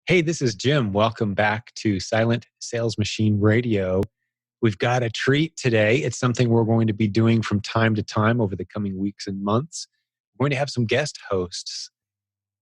Hey, this is Jim. Welcome back to Silent Sales Machine Radio. We've got a treat today. It's something we're going to be doing from time to time over the coming weeks and months. We're going to have some guest hosts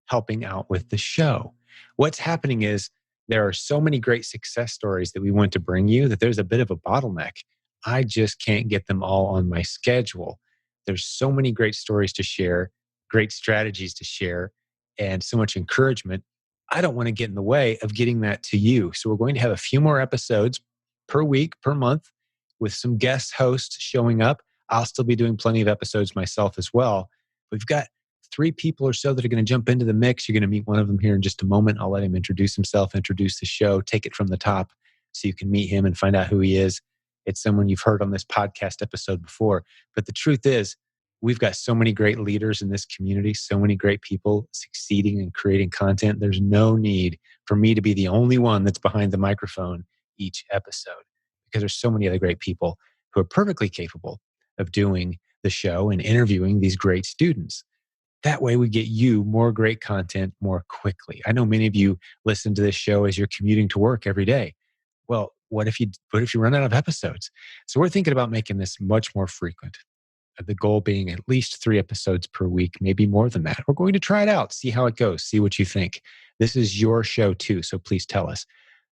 helping out with the show. What's happening is there are so many great success stories that we want to bring you that there's a bit of a bottleneck. I just can't get them all on my schedule. There's so many great stories to share, great strategies to share, and so much encouragement. I don't want to get in the way of getting that to you. So we're going to have a few more episodes per week, per month, with some guest hosts showing up. I'll still be doing plenty of episodes myself as well. We've got 3 people or so that are going to jump into the mix. You're going to meet one of them here in just a moment. I'll let him introduce himself, introduce the show, take it from the top so you can meet him and find out who he is. It's someone you've heard on this podcast episode before. But the truth is, we've got so many great leaders in this community, so many great people succeeding and creating content. There's no need for me to be the only one that's behind the microphone each episode, because there's so many other great people who are perfectly capable of doing the show and interviewing these great students. That way we get you more great content more quickly. I know many of you listen to this show as you're commuting to work every day. Well, what if you run out of episodes? So we're thinking about making this much more frequent. The goal being at least 3 episodes per week, maybe more than that. We're going to try it out, see how it goes, see what you think. This is your show too, so please tell us.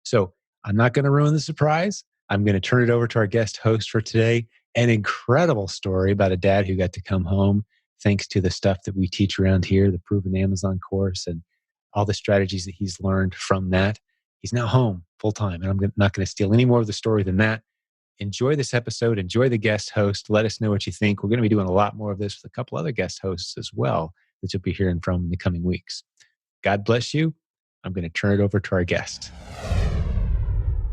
So I'm not going to ruin the surprise. I'm going to turn it over to our guest host for today. An incredible story about a dad who got to come home thanks to the stuff that we teach around here, the Proven Amazon course, and all the strategies that he's learned from that. He's now home full time, and I'm not going to steal any more of the story than that. Enjoy this episode. Enjoy the guest host. Let us know what you think. We're going to be doing a lot more of this with a couple other guest hosts as well that you'll be hearing from in the coming weeks. God bless you. I'm going to turn it over to our guest.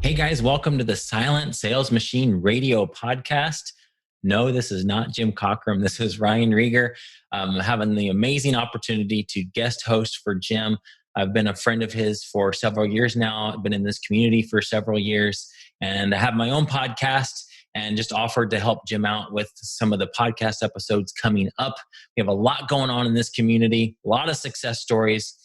Hey guys, welcome to the Silent Sales Machine Radio podcast. No, this is not Jim Cockrum. This is Ryan Rieger. Having the amazing opportunity to guest host for Jim. I've been a friend of his for several years now. I've been in this community for several years, and I have my own podcast and just offered to help Jim out with some of the podcast episodes coming up. We have a lot going on in this community, a lot of success stories.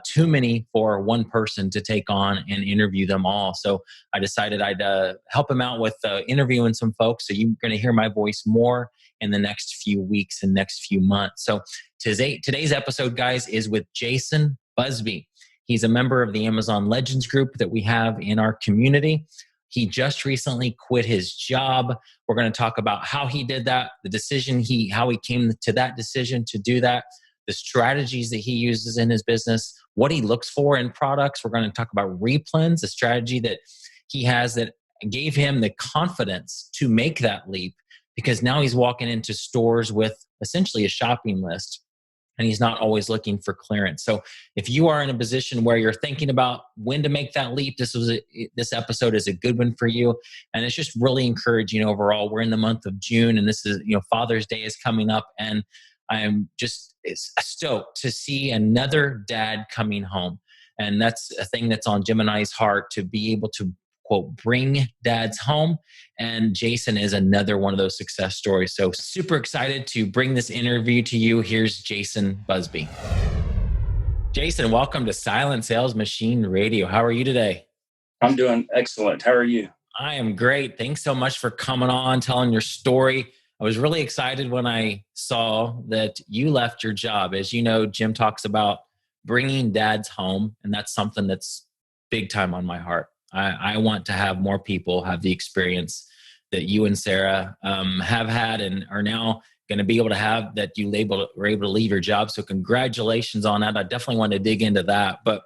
Too many for one person to take on and interview them all. So I decided I'd help him out with interviewing some folks. So you're going to hear my voice more in the next few weeks and next few months. So today's episode, guys, is with Jason Busby. He's a member of the Amazon Legends group that we have in our community. He just recently quit his job. We're going to talk about how he did that, the decision how he came to that decision to do that, the strategies that he uses in his business, what he looks for in products. We're going to talk about Replens, a strategy that he has that gave him the confidence to make that leap, because now he's walking into stores with essentially a shopping list and he's not always looking for clearance. So if you are in a position where you're thinking about when to make that leap, this episode is a good one for you. And it's just really encouraging overall. We're in the month of June, and this is, Father's Day is coming up, and I am just stoked to see another dad coming home. And that's a thing that's on Jim and I's heart, to be able to, quote, bring dads home. And Jason is another one of those success stories. So super excited to bring this interview to you. Here's Jason Busby. Jason, welcome to Silent Sales Machine Radio. How are you today? I'm doing excellent. How are you? I am great. Thanks so much for coming on, telling your story. I was really excited when I saw that you left your job. As you know, Jim talks about bringing dads home, and that's something that's big time on my heart. I want to have more people have the experience that you and Sarah have had and are now going to be able to have, that you were able to leave your job. So congratulations on that. I definitely want to dig into that. But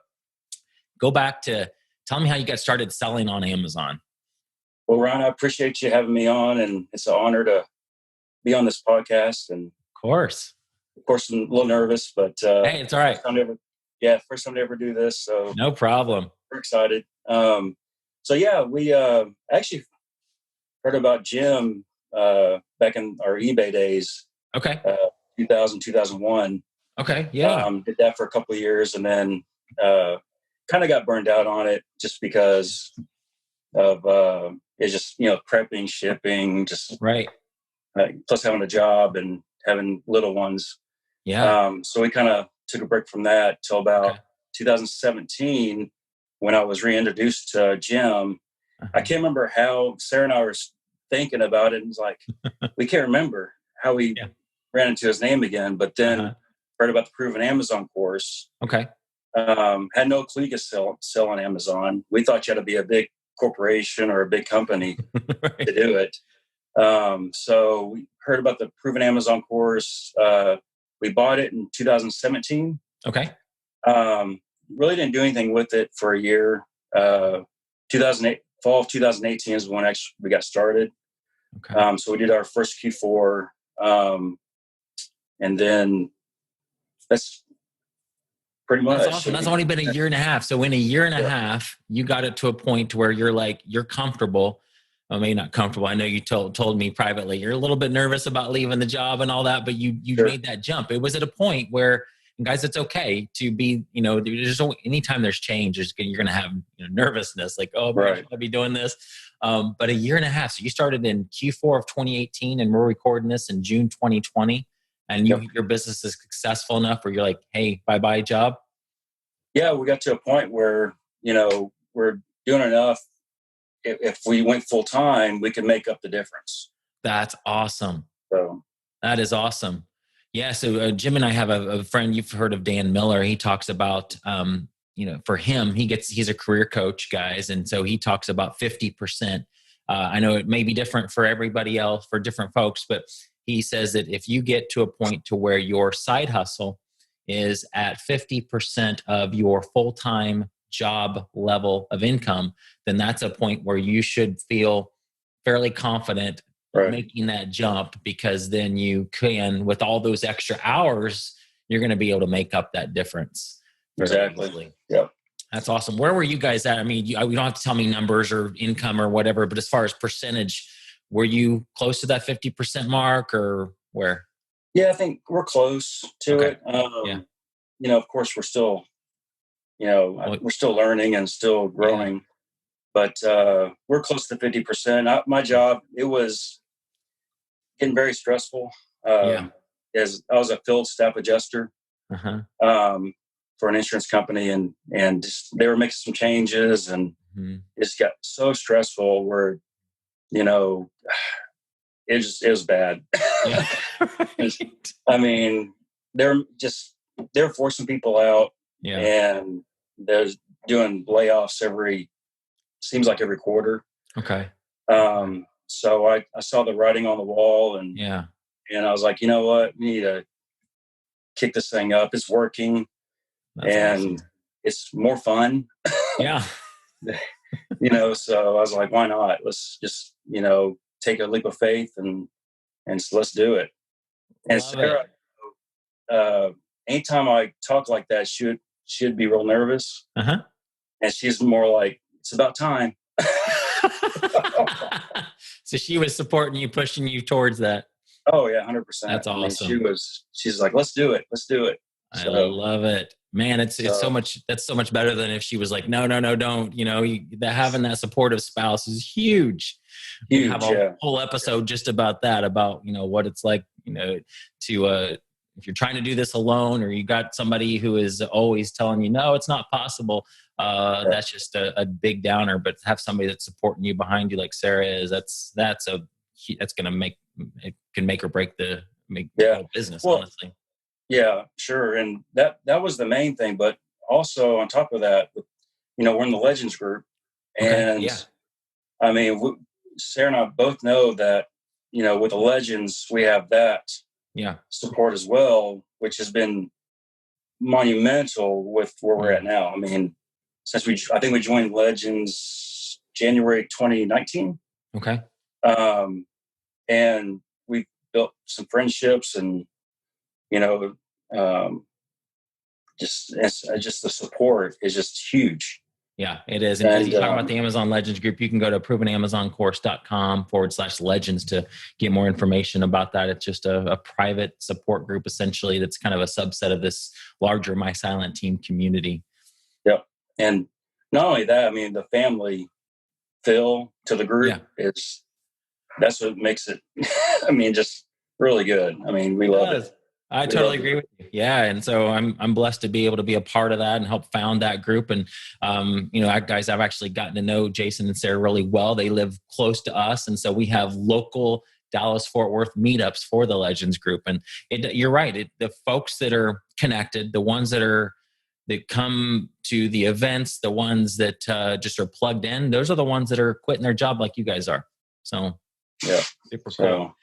go back to tell me how you got started selling on Amazon. Well, Ron, I appreciate you having me on, and it's an honor to be on this podcast. And of course, I'm a little nervous, but hey, it's all right. First time to ever do this. So no problem. We're excited. We actually heard about Jim back in our eBay days. Okay. 2001. Okay. Yeah. Did that for a couple of years, and then kind of got burned out on it just because of it's just prepping, shipping, just right. Plus having a job and having little ones. Yeah. So we kind of took a break from that till about 2017. when I was reintroduced to Jim, I can't remember how Sarah and I were thinking about it. And it's like, we can't remember how we ran into his name again, but then heard about the Proven Amazon course. Okay. Had no clue you could sell on Amazon. We thought you had to be a big corporation or a big company to do it. So we heard about the Proven Amazon course. We bought it in 2017. Okay. Really didn't do anything with it for a year. 2008, fall of 2018 is when actually we got started. Okay. So we did our first Q4. And then that's pretty much. That's awesome. That's only been a year and a half. So in a year and a half, you got it to a point to where you're comfortable. Well, maybe not comfortable. I know you told me privately, you're a little bit nervous about leaving the job and all that, but you made that jump. It was at a point where, and guys, it's okay to be, there's anytime there's change, you're going to have nervousness, like, oh, should I be doing this? But a year and a half. So you started in Q4 of 2018 and we're recording this in June 2020. And your business is successful enough where you're like, hey, bye-bye job? Yeah, we got to a point where, we're doing enough. If we went full time, we could make up the difference. That's awesome. So that is awesome. Yeah. So Jim and I have a friend, you've heard of Dan Miller. He talks about, for him, he's a career coach, guys. And so he talks about 50%. I know it may be different for everybody else, for different folks, but he says that if you get to a point to where your side hustle is at 50% of your full-time job level of income, then that's a point where you should feel fairly confident making that jump, because then you can, with all those extra hours, you're going to be able to make up that difference. Exactly. Yeah. That's awesome. Where were you guys at? I mean, you don't have to tell me numbers or income or whatever, but as far as percentage, were you close to that 50% mark or where? Yeah, I think we're close to it. Of course, we're still, we're still learning and still growing, but we're close to 50%. My job, it was getting very stressful. As I was a field staff adjuster for an insurance company, and just, they were making some changes, and it just got so stressful where, it was bad. Yeah. I mean, they're forcing people out, and they're doing layoffs seems like every quarter. Okay. So I saw the writing on the wall, and I was like, you know what, we need to kick this thing up. It's working. That's awesome. It's more fun. Yeah. So I was like, why not? Let's just, take a leap of faith and so let's do it. And Sarah, anytime I talk like that, she'd be real nervous. And she's more like, it's about time. So she was supporting you, pushing you towards that. Oh yeah, 100%. That's awesome. She's like, let's do it. So, I love it, man. It's so much. That's so much better than if she was like, no, don't. Having that supportive spouse is huge. We have a whole episode just about that. About what it's like. To if you're trying to do this alone, or you got somebody who is always telling you, no, it's not possible. That's just a big downer. But to have somebody that's supporting you behind you, like Sarah is, that's going to make or break the whole business. Honestly. Yeah, sure. And that was the main thing. But also on top of that, we're in the Legends group. And I mean, Sarah and I both know that, with the Legends, we have that support as well, which has been monumental with where we're at now. I mean, I think we joined Legends January 2019. Okay. And we built some friendships, and, just the support is just huge. Yeah, it is. And as you talk about the Amazon Legends group, you can go to provenamazoncourse.com/legends to get more information about that. It's just a private support group, essentially, that's kind of a subset of this larger My Silent Team community. Yep. And not only that, I mean, the family feel to the group that's what makes it, I mean, just really good. I mean, we love it. I totally agree with you. Yeah. And so I'm blessed to be able to be a part of that and help found that group. And, guys, I've actually gotten to know Jason and Sarah really well. They live close to us. And so we have local Dallas Fort Worth meetups for the Legends group. And you're right. The folks that are connected, the ones that come to the events, the ones that just are plugged in, those are the ones that are quitting their job like you guys are. So yeah, super cool.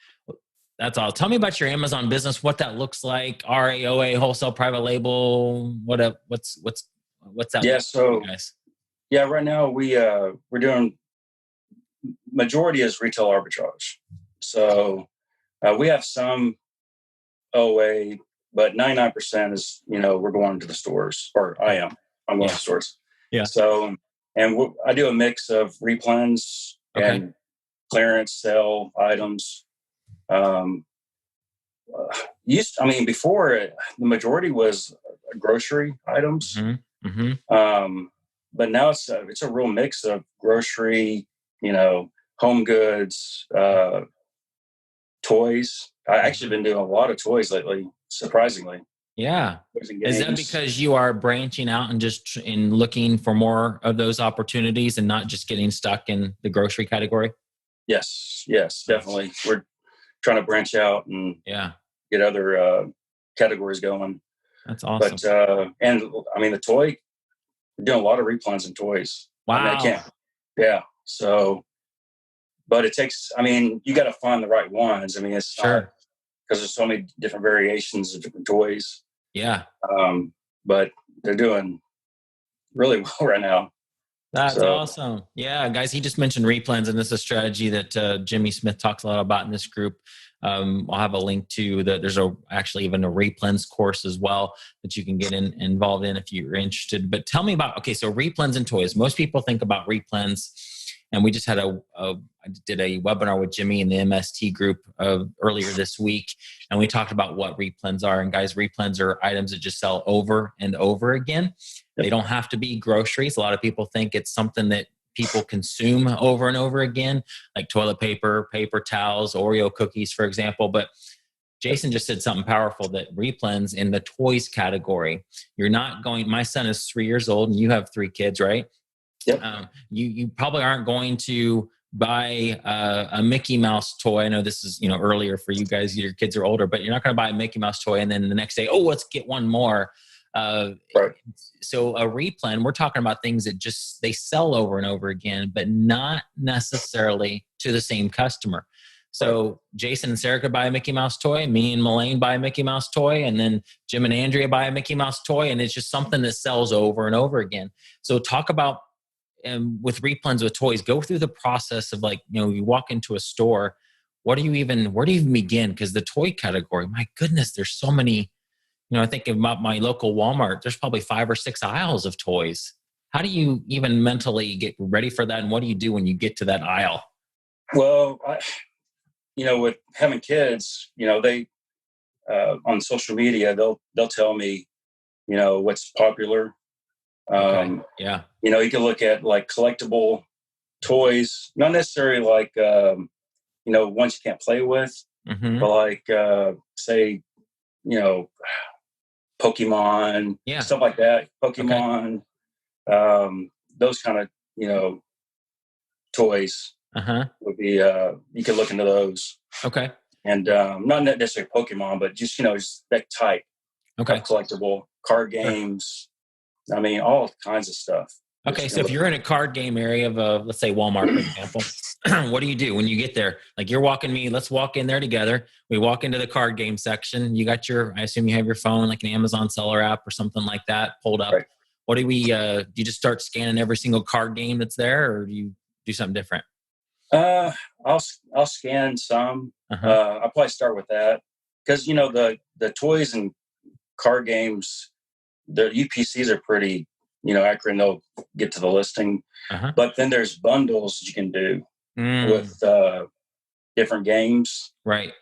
That's all. Tell me about your Amazon business, what that looks like, RAOA, wholesale, private label, what's that? Yeah. So, you guys? Yeah, right now we're doing, majority is retail arbitrage. So we have some OA, but 99% is, we're going to the stores, or I'm going to the stores. Yeah. So, and I do a mix of replens and clearance sale items. Before the majority was grocery items. Mm-hmm. Mm-hmm. But now it's a real mix of grocery, home goods, toys. I actually been doing a lot of toys lately, surprisingly. Yeah. Is that because you are branching out and just in looking for more of those opportunities and not just getting stuck in the grocery category? Yes, definitely. We're trying to branch out and get other categories going. That's awesome. But the toy, we're doing a lot of replens and toys. Wow. I can't. Yeah. So, but it takes, you got to find the right ones. It's not, because there's so many different variations of different toys. Yeah. But they're doing really well right now. That's awesome. Yeah, guys, he just mentioned Replens, and this is a strategy that Jimmy Smith talks a lot about in this group. I'll have a link to there's actually even a Replens course as well that you can get involved in if you're interested. But tell me about, so Replens and toys. Most people think about Replens, and we just had I did a webinar with Jimmy in the MST group earlier this week, and we talked about what Replens are. And guys, Replens are items that just sell over and over again. They don't have to be groceries. A lot of people think it's something that people consume over and over again, like toilet paper, paper towels, Oreo cookies, for example. But Jason just said something powerful, that Replens in the toys category, you're not going, my son is 3 years old and you have 3 kids, right? Yep. You probably aren't going to buy a Mickey Mouse toy. I know this is, earlier for you guys, your kids are older, but you're not going to buy a Mickey Mouse toy and then the next day, let's get one more. Right. So a replen, we're talking about things that just, they sell over and over again, but not necessarily to the same customer. So Jason and Sarah could buy a Mickey Mouse toy, me and Melaine buy a Mickey Mouse toy, and then Jim and Andrea buy a Mickey Mouse toy, and it's just something that sells over and over again. So talk about, with Replens with toys, go through the process of you walk into a store, where do you even begin? Because the toy category, my goodness, there's so many. I think about my local Walmart, there's probably 5 or 6 aisles of toys. How do you even mentally get ready for that? And what do you do when you get to that aisle? Well, with having kids, they, on social media, they'll tell me, what's popular. Yeah. You can look at like toys, not necessarily like, ones you can't play with, but like, say, Pokemon, stuff like that. Pokemon, those kind of, toys would be, you could look into those. Okay. And not necessarily Pokemon, but just, just that type of collectible card games. All kinds of stuff. Okay. So if you're in a card game area of let's say Walmart, for example, what do you do when you get there? Like you're walking me, let's walk in there together. We walk into the card game section. You got I assume you have your phone, like an Amazon seller app or something like that pulled up. Right. What do you just start scanning every single card game that's there, or do you do something different? I'll scan some. I'll probably start with that because, the toys and card games, the UPCs are pretty, accurate. And they'll get to the listing, but then there's bundles you can do with different games, right?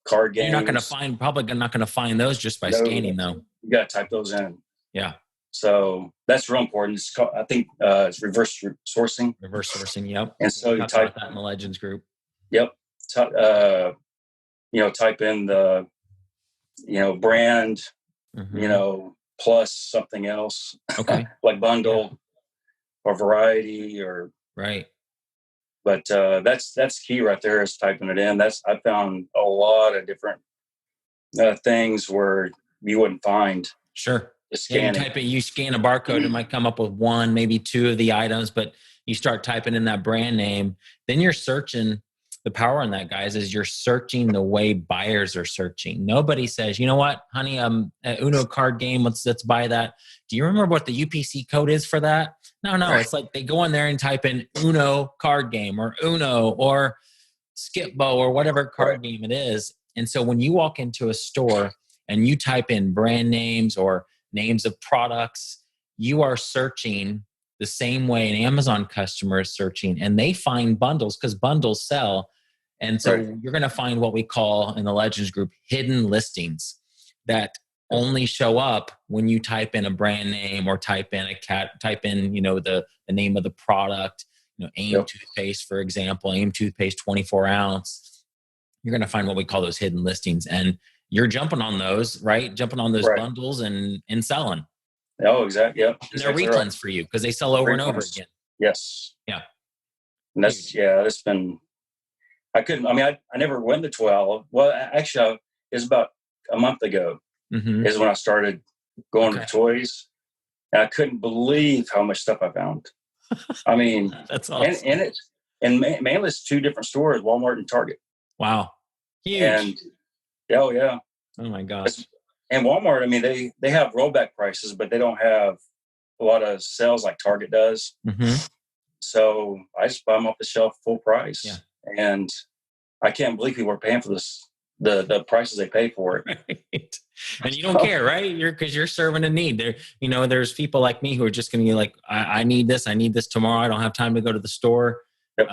Card games. You're probably not going to find those just by scanning, though. You got to type those in. Yeah. So that's real important. It's called, I think, it's reverse sourcing. Reverse sourcing. Yep. And so you type that in the Legends group. Yep. Type in the brand, plus something else. Okay. Like bundle or variety or. Right. But that's key right there, is typing it in. I found a lot of different things where you wouldn't find. Sure. Yeah, you scan a barcode, it might come up with one, maybe two of the items, but you start typing in that brand name, then you're searching. The power on that, guys, is you're searching the way buyers are searching. Nobody says, you know what, honey, Uno card game, let's buy that. Do you remember what the UPC code is for that? No, right. It's like they go in there and type in Uno card game or Uno or Skipbo or whatever card game it is. And so when you walk into a store and you type in brand names or names of products, you are searching the same way an Amazon customer is searching, and they find bundles because bundles sell. And so you're going to find what we call in the Legends group hidden listings that only show up when you type in a brand name or type in the name of the product, AIM toothpaste, for example, AIM toothpaste 24 ounce. You're going to find what we call those hidden listings, and you're jumping on those, right? Jumping on those bundles and selling. Oh, exactly. Yep. And they're replens for you because they sell over and over again. Yes. Yeah. And that's been, I never went to 12. Well, actually, it was about a month ago is when I started going to toys. And I couldn't believe how much stuff I found. I mean, that's awesome. And mainly it's two different stores, Walmart and Target. Wow. Huge. And oh my gosh. And Walmart, I mean, they have rollback prices, but they don't have a lot of sales like Target does. So I just buy them off the shelf full price. Yeah. And I can't believe people are paying for this, the prices they pay for it. Right. And you don't care, right? Because you're serving a need. There's people like me who are just going to be like, I need this tomorrow. I don't have time to go to the store. Yep.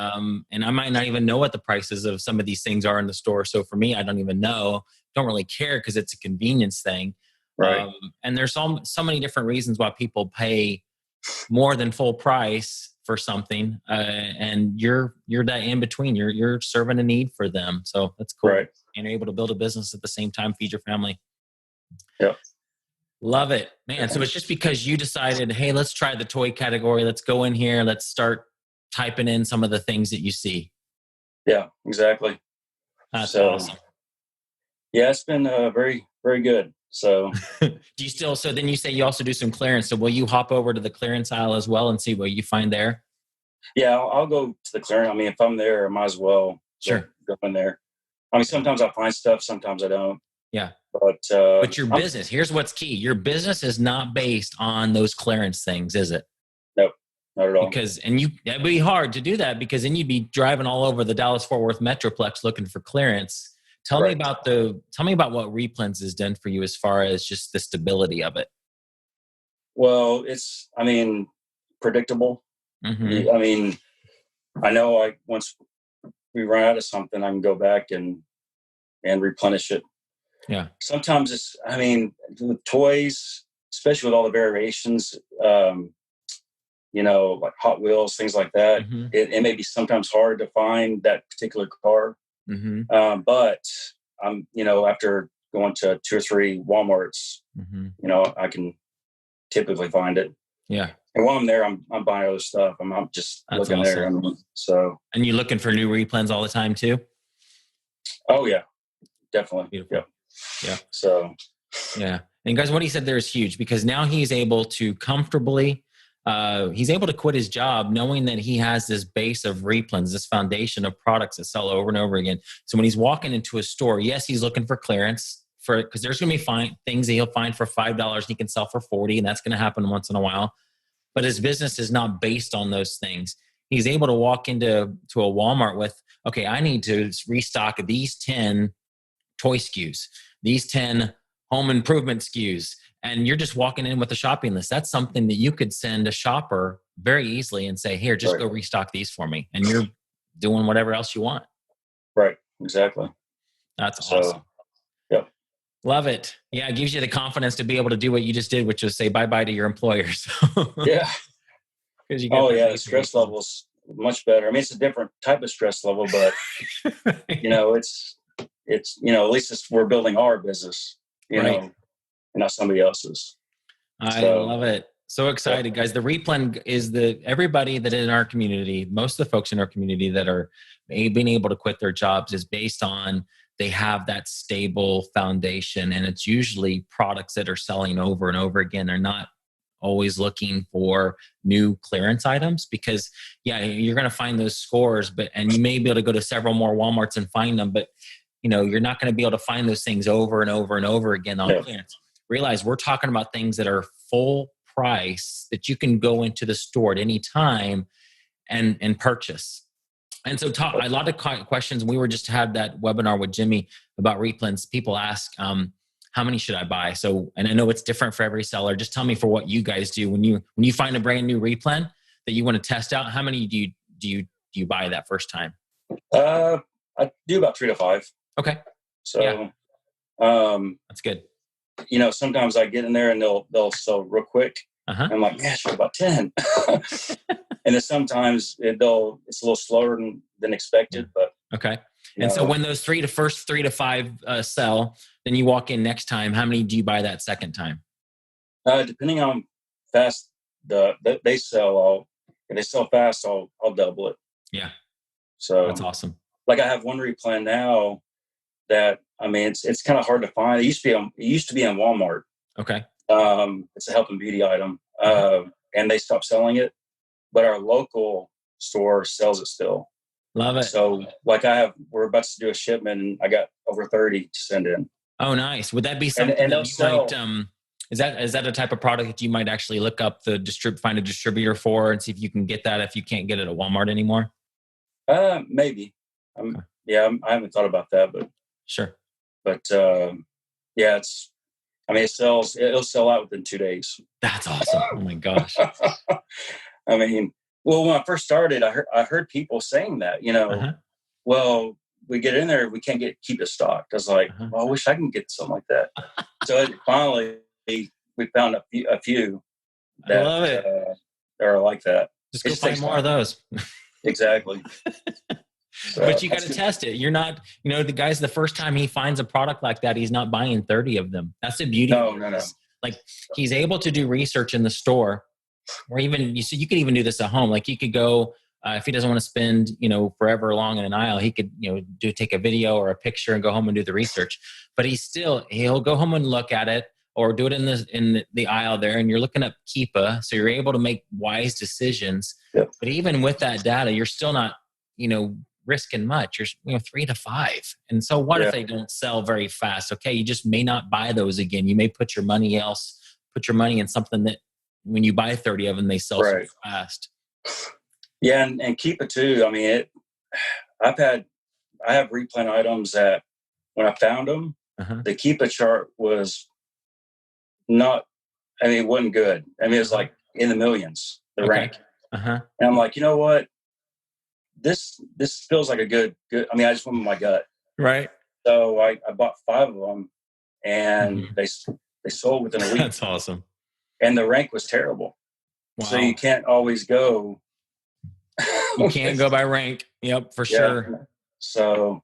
And I might not even know what the prices of some of these things are in the store. So for me, I don't even know. Don't really care because it's a convenience thing. Right. And there's so many different reasons why people pay more than full price for something. And you're that in between. You're serving a need for them. So that's cool. Right. And you're able to build a business at the same time, feed your family. Yep. Love it, man. So it's just because you decided, hey, let's try the toy category. Let's go in here. Let's start typing in some of the things that you see. Yeah, exactly. That's awesome. Yeah, it's been very, very good. So so then you say you also do some clearance. So will you hop over to the clearance aisle as well and see what you find there? Yeah, I'll go to the clearance. I mean, if I'm there, I might as well go in there. I mean, sometimes I find stuff, sometimes I don't. Yeah. But your business, here's what's key. Your business is not based on those clearance things, is it? Nope, not at all. It'd be hard to do that because then you'd be driving all over the Dallas-Fort Worth Metroplex looking for clearance. Tell me about what Replens has done for you as far as just the stability of it. Well, it's, predictable. I know once we run out of something, I can go back and replenish it. Yeah. Sometimes it's, with toys, especially with all the variations, like Hot Wheels, things like that, it may be sometimes hard to find that particular car. But I'm, after going to 2 or 3 Walmarts, I can typically find it. Yeah. And while I'm there, I'm buying other stuff. I'm just looking there. And you looking for new Replens all the time too? Oh yeah, definitely. Beautiful. Yeah. So. Yeah. And guys, what he said there is huge because now he's able to comfortably, he's able to quit his job knowing that he has this base of Replens, this foundation of products that sell over and over again. So when he's walking into a store, yes, he's looking for clearance because there's going to be things that he'll find for $5 he can sell for $40, and that's going to happen once in a while. But his business is not based on those things. He's able to walk into a Walmart with, okay, I need to restock these 10 toy SKUs, these 10 home improvement SKUs. And you're just walking in with a shopping list. That's something that you could send a shopper very easily and say, here, just go restock these for me. And you're doing whatever else you want. Right. Exactly. That's awesome. Yep. Love it. Yeah. It gives you the confidence to be able to do what you just did, which was say bye-bye to your employers. Yeah. The stress level's much better. It's a different type of stress level, but it's at least we're building our business. you know, and not somebody else's. I love it. So excited, guys. The Replen is everybody that in our community, most of the folks in our community that are being able to quit their jobs is based on they have that stable foundation. And it's usually products that are selling over and over again. They're not always looking for new clearance items because, you're going to find those scores, and you may be able to go to several more Walmarts and find them, but you're not going to be able to find those things over and over and over again on clearance. Realize we're talking about things that are full price that you can go into the store at any time and purchase. And so a lot of questions. We were just had that webinar with Jimmy about Replens. People ask, how many should I buy? So, and I know it's different for every seller. Just tell me for what you guys do when you find a brand new Replen that you want to test out. How many do you buy that first time? I do about 3 to 5. Okay. So, that's good. Sometimes I get in there and they'll sell real quick. I'm like, yeah, sure, about 10. And then sometimes it's a little slower than expected, but okay. And so when those first 3 to 5 sell, then you walk in next time. How many do you buy that second time? Depending on fast they sell, if they sell fast, I'll double it. Yeah. So that's awesome. Like I have one Replen now that it's kind of hard to find. It used to be in Walmart. Okay. It's a health and beauty item, and they stopped selling it, but our local store sells it still. Love it. So like we're about to do a shipment and I got over 30 to send in. Oh, nice. Would that be something that you might, is that a type of product that you might actually look up find a distributor for and see if you can get that if you can't get it at Walmart anymore? Maybe. I haven't thought about that, but sure. But it'll sell out within 2 days. That's awesome. Oh my gosh. Well, when I first started, I heard people saying that, well, we get in there, we can't keep it stocked. I was like, well, I wish I can get something like that. So finally, we found a few that I love it. Are like that. Just go find more of those. Exactly. So, but you got to test it. You're not, the guy's the first time he finds a product like that, he's not buying 30 of them. That's the beauty. No. Like he's able to do research in the store, or even you could even do this at home. Like you could go if he doesn't want to spend forever long in an aisle, he could take a video or a picture and go home and do the research. But he'll go home and look at it or do it in the aisle there, and you're looking up Keepa, so you're able to make wise decisions. Yep. But even with that data, you're still not risking much. You're 3 to 5, and so what if they don't sell very fast? Okay, you just may not buy those again. You may put your money in something that when you buy 30 of them, they sell so fast. Yeah, and Keepa too. I have Replen items that when I found them, the Keepa chart was not. It wasn't good. It was like in the millions. The rank. And I'm like, you know what? This feels like a good. I just went with my gut. Right. So I bought 5 of them, and they sold within a week. That's awesome. And the rank was terrible. Wow. So you can't always go. You can't go by rank. Yep, for sure. So.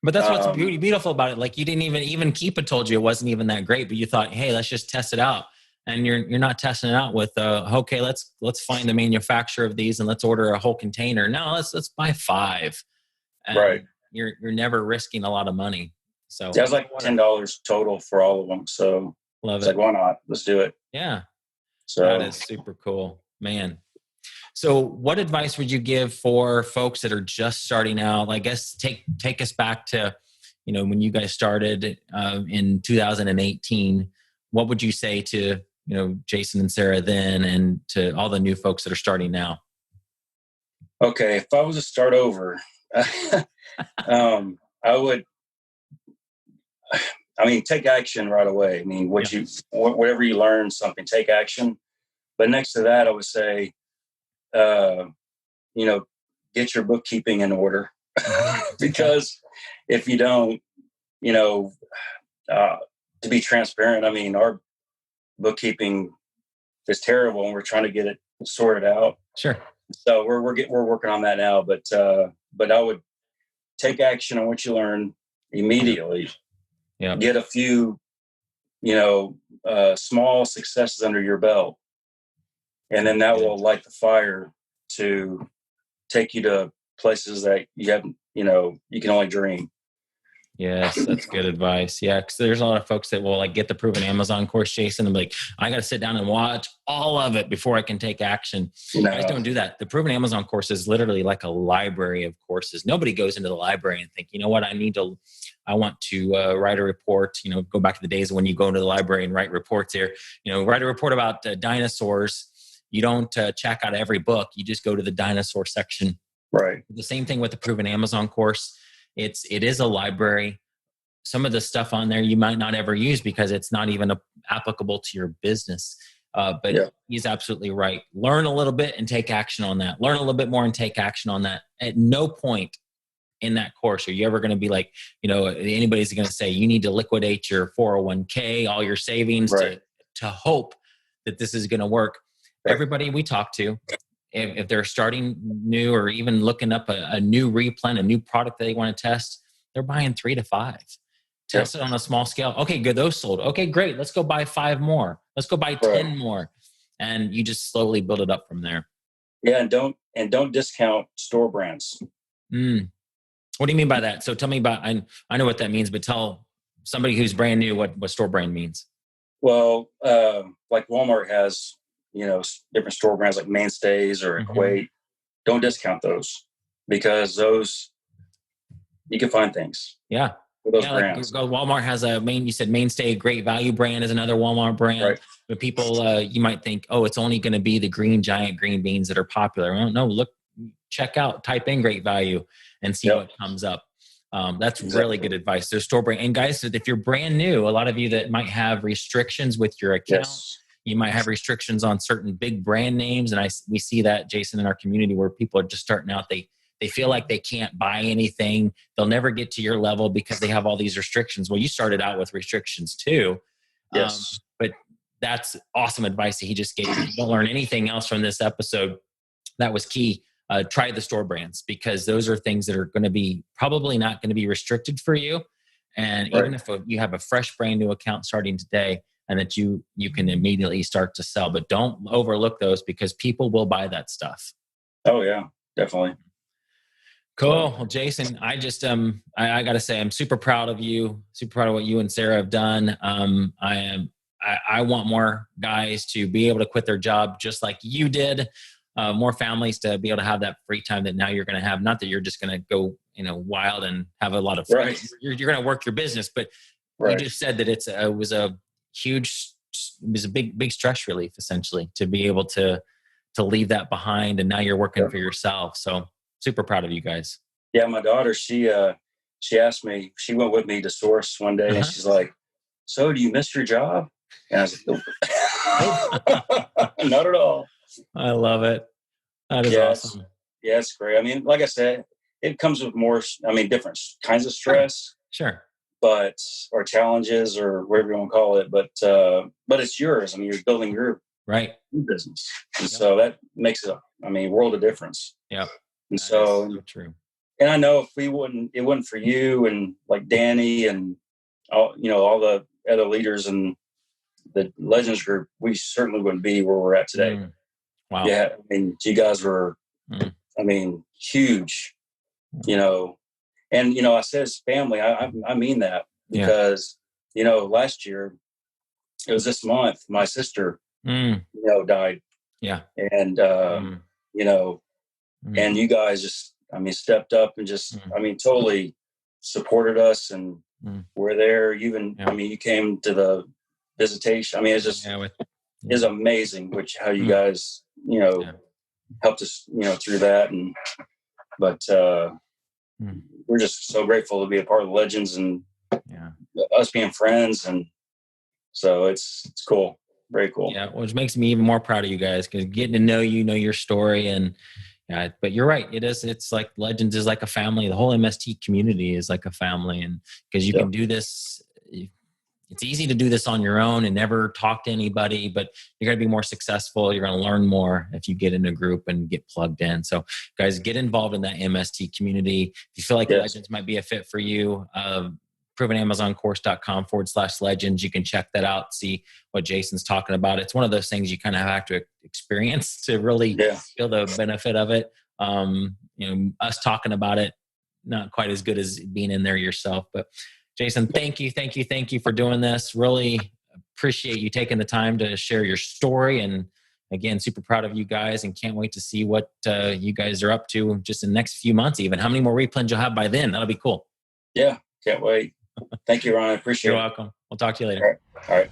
But that's what's beautiful about it. Like you didn't even Keepa told you it wasn't even that great, but you thought, hey, let's just test it out. And you're not testing it out with okay, let's find the manufacturer of these and let's order a whole container. No, let's buy 5. And right. You're never risking a lot of money. So it was like $10 total for all of them. So love it. Like, why not? Let's do it. Yeah. So that is super cool, man. So what advice would you give for folks that are just starting out? I guess take us back to, when you guys started in 2018. What would you say to, Jason and Sarah then and to all the new folks that are starting now? Okay. If I was to start over, I would, take action right away. Whatever you learn something, take action. But next to that, I would say, get your bookkeeping in order because if you don't, to be transparent, our bookkeeping is terrible and we're trying to get it sorted out. Sure. So we're working on that now, but I would take action on what you learn immediately. Yeah. Get a few small successes under your belt. And then that will light the fire to take you to places that you haven't, you can only dream. Yes, that's good advice. Yeah, because there's a lot of folks that will like get the Proven Amazon course, Jason, and be like, I got to sit down and watch all of it before I can take action. You guys don't do that. The Proven Amazon course is literally like a library of courses. Nobody goes into the library and think, you know what, I want to write a report. Go back to the days when you go into the library and write reports here. Write a report about dinosaurs. You don't check out every book. You just go to the dinosaur section. Right. The same thing with the Proven Amazon course. It is a library. Some of the stuff on there you might not ever use because it's not even applicable to your business. But he's absolutely right. Learn a little bit and take action on that. Learn a little bit more and take action on that. At no point in that course are you ever going to be like, anybody's going to say you need to liquidate your 401k, all your savings to hope that this is going to work. Right. Everybody we talk to, if they're starting new or even looking up a new Replen, a new product that they want to test, they're buying 3 to 5. Test it on a small scale. Okay, good. Those sold. Okay, great. Let's go buy 5 more. Let's go buy 10 more. And you just slowly build it up from there. Yeah. And don't discount store brands. What do you mean by that? So tell me about, I know what that means, but tell somebody who's brand new what store brand means. Well, like Walmart has, different store brands like Mainstays or Equate. Don't discount those because those you can find things. Yeah. For those brands. Like Walmart has you said Mainstay, Great Value brand is another Walmart brand. Right. But people, you might think, it's only going to be the green giant green beans that are popular. Well, no, look, type in Great Value and see what comes up. That's really good advice. There's store brand. And guys, if you're brand new, a lot of you that might have restrictions with your account, you might have restrictions on certain big brand names. And we see that, Jason, in our community where people are just starting out. They feel like they can't buy anything. They'll never get to your level because they have all these restrictions. Well, you started out with restrictions too. Yes. But that's awesome advice that he just gave you. You don't learn anything else from this episode. That was key. Try the store brands because those are things that are going to be probably not going to be restricted for you. And even if you have a fresh brand new account starting today and that you can immediately start to sell, but don't overlook those because people will buy that stuff. Oh yeah, definitely. Cool. Well, Jason, I just, I got to say, I'm super proud of you, super proud of what you and Sarah have done. I want more guys to be able to quit their job just like you did. More families to be able to have that free time that now you're going to have. Not that you're just going to go, wild and have a lot of freedom. Right. You're going to work your business, but you just said that it was a big stress relief essentially to be able to leave that behind. And now you're working for yourself. So super proud of you guys. Yeah. My daughter, she asked me, she went with me to Source one day and she's like, so do you miss your job? And I was like, nope. Not at all. I love it. That is awesome. Yeah, it's great. I mean, like I said, it comes with more, different kinds of stress. Sure. Or challenges or whatever you want to call it. But it's yours. I mean, you're building your business. And so that makes it, world of difference. Yeah. And so true. And I know if it wasn't for you and like Danny and all the other leaders and the Legends group, we certainly wouldn't be where we're at today. Wow. Yeah. You guys were, huge, and, I said it's family. I mean that because, last year, it was this month, my sister, died. Yeah. And, and you guys just, stepped up and just, totally supported us and we're there. Even, you came to the visitation. It's just, it's amazing how you guys, helped us, through that. But we're just so grateful to be a part of the Legends and us being friends. And so it's cool. Very cool. Yeah. Which makes me even more proud of you guys because getting to know your story and but you're right. It's like Legends is like a family. The whole MST community is like a family. And because you can do this, it's easy to do this on your own and never talk to anybody, but you're going to be more successful. You're going to learn more if you get in a group and get plugged in. So guys, get involved in that MST community. If you feel like Legends might be a fit for you, provenamazoncourse.com/legends. You can check that out, see what Jason's talking about. It's one of those things you kind of have to experience to really feel the benefit of it. Us talking about it, not quite as good as being in there yourself. But Jason, thank you for doing this. Really appreciate you taking the time to share your story. And again, super proud of you guys and can't wait to see what you guys are up to just in the next few months, even. How many more replens you'll have by then? That'll be cool. Yeah, can't wait. Thank you, Ron. I appreciate it. You're welcome. We'll talk to you later. All right.